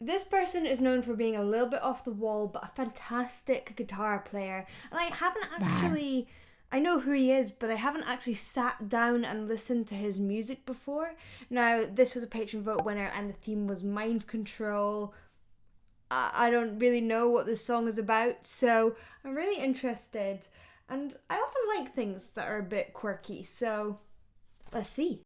This person is known for being a little bit off the wall, but a fantastic guitar player. And I haven't actually... I know who he is, but I haven't actually sat down and listened to his music before. Now, this was a patron vote winner, and the theme was mind control. I don't really know what this song is about, so I'm really interested. And I often like things that are a bit quirky, so let's see.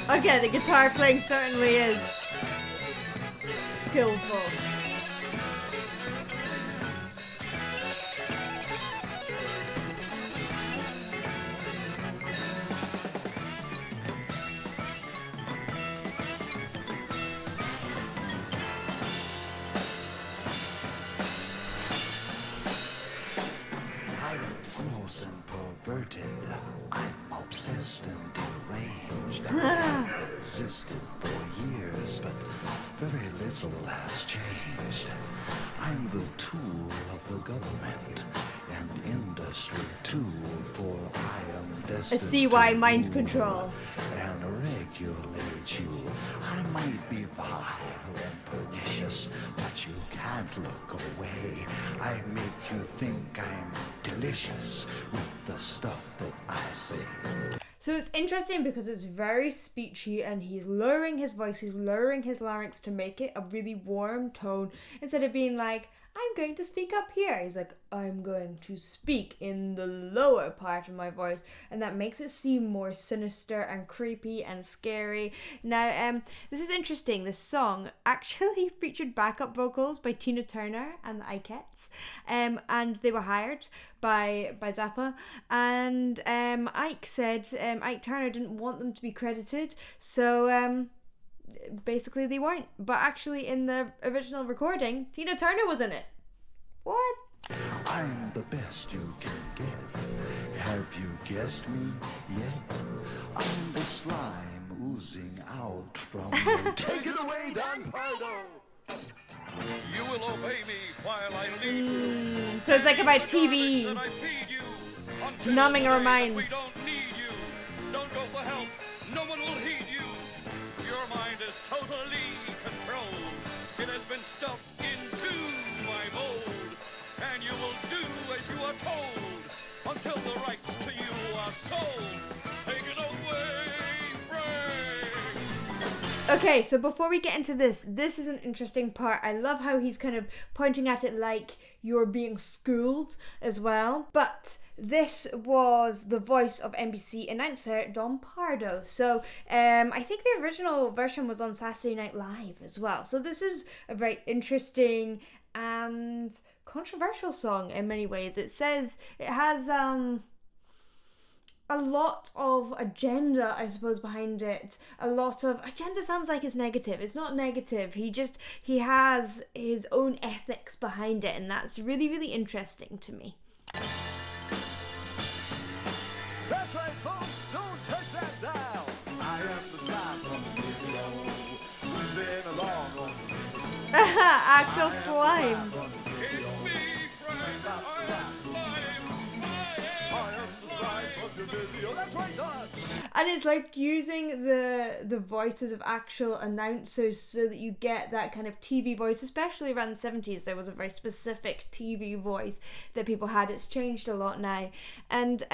Okay, the guitar playing certainly is skillful. Perverted, I'm obsessed and deranged. I've resisted for years, but very little has changed. I'm the tool of the government and industry too, for I am destined I see why to mind rule control. and regulate you. I might be vile and pernicious, but you can't look away. I make you think I'm delicious with the stuff that I say. So it's interesting because it's very speechy and he's lowering his voice, he's lowering his larynx to make it a really warm tone instead of being like, I'm going to speak up here. He's like, I'm going to speak in the lower part of my voice, and that makes it seem more sinister and creepy and scary. Now, this is interesting. This song actually featured backup vocals by Tina Turner and the Ikettes, and they were hired by Zappa, and Ike said Ike Turner didn't want them to be credited, so basically they weren't. But actually in the original recording, Tina Turner was in it. What? I'm the best you can get. Have you guessed me yet? I'm the slime oozing out from you. Take it away, Don Pardo! You will obey me while I lead you. So it's like about TV That I feed you numbing our we minds. don't need you. Don't go for help. No one will heed you. Your mind is totally controlled. It has been stuffed into my mold, and you will do as you are told until the rights to you are sold. Take it away, Frank. Okay, so before we get into this is an interesting part. I love how he's kind of pointing at it like you're being schooled as well. But this was the voice of NBC announcer Don Pardo. So I think the original version was on Saturday Night Live as well. So this is a very interesting and controversial song in many ways. It says it has a lot of agenda, I suppose, behind it. A lot of agenda sounds like it's negative. It's not negative. He has his own ethics behind it, and that's really, really interesting to me. That's right, folks. Don't touch that dial. I am the slime from the video. Moving along on the video. Actual slime. It's me, Frank. I am slime. I am the slime from the video. That's right, Don. And it's like using the voices of actual announcers so that you get that kind of TV voice, especially around the 70s. There was a very specific TV voice that people had. It's changed a lot now. And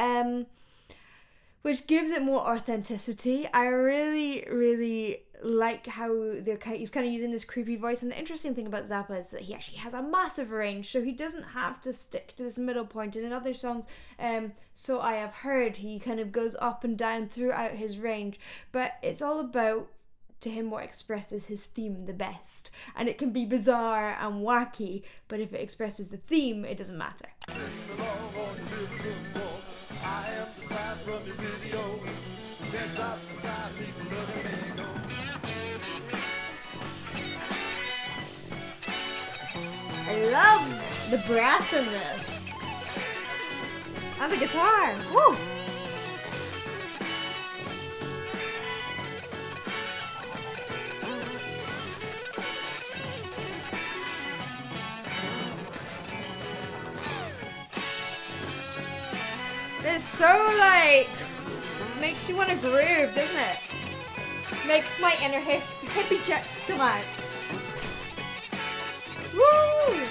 which gives it more authenticity. I really, really like how he's kind of using this creepy voice. And the interesting thing about Zappa is that he actually has a massive range, so he doesn't have to stick to this middle point. And in other songs, So I Have Heard, he kind of goes up and down throughout his range. But it's all about, to him, what expresses his theme the best. And it can be bizarre and wacky, but if it expresses the theme, it doesn't matter. Moving along on the video. I am the slime from the video. Can't stop the slime, people love me. No. I love the brass in this. And the guitar. Woo! It's so like, makes you want to groove, doesn't it? Makes my inner hippie chick come out. Woo!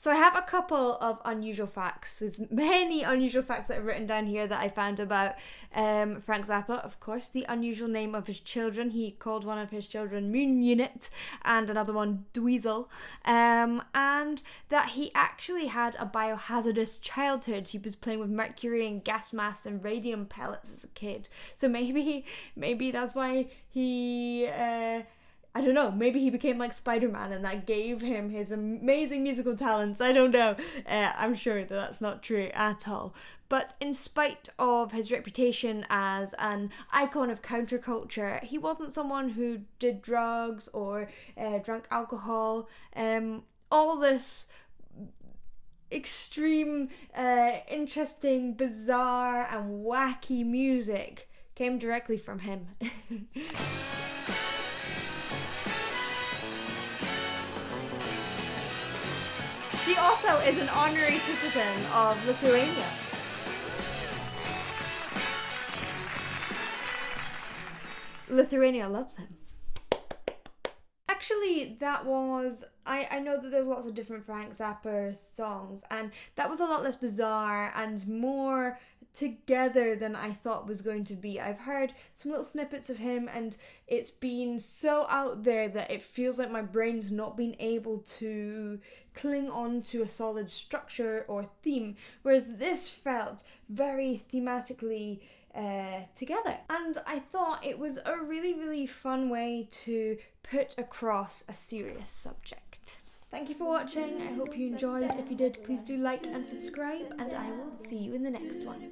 So I have a couple of unusual facts. There's many unusual facts that I've written down here that I found about Frank Zappa. Of course, the unusual name of his children. He called one of his children Moon-Unit and another one Dweezil. And that he actually had a biohazardous childhood. He was playing with mercury and gas masks and radium pellets as a kid. So maybe that's why he... I don't know, maybe he became like Spider-Man and that gave him his amazing musical talents. I don't know. I'm sure that that's not true at all. But in spite of his reputation as an icon of counterculture, he wasn't someone who did drugs or drank alcohol. All this extreme, interesting, bizarre and wacky music came directly from him. He also is an honorary citizen of Lithuania. Lithuania loves him. Actually, that was... I know that there's lots of different Frank Zappa songs, and that was a lot less bizarre and more together than I thought was going to be. I've heard some little snippets of him, and it's been so out there that it feels like my brain's not been able to cling on to a solid structure or theme, whereas this felt very thematically together. And I thought it was a really, really fun way to put across a serious subject. Thank you for watching. I hope you enjoyed. If you did, please do like and subscribe, and I will see you in the next one.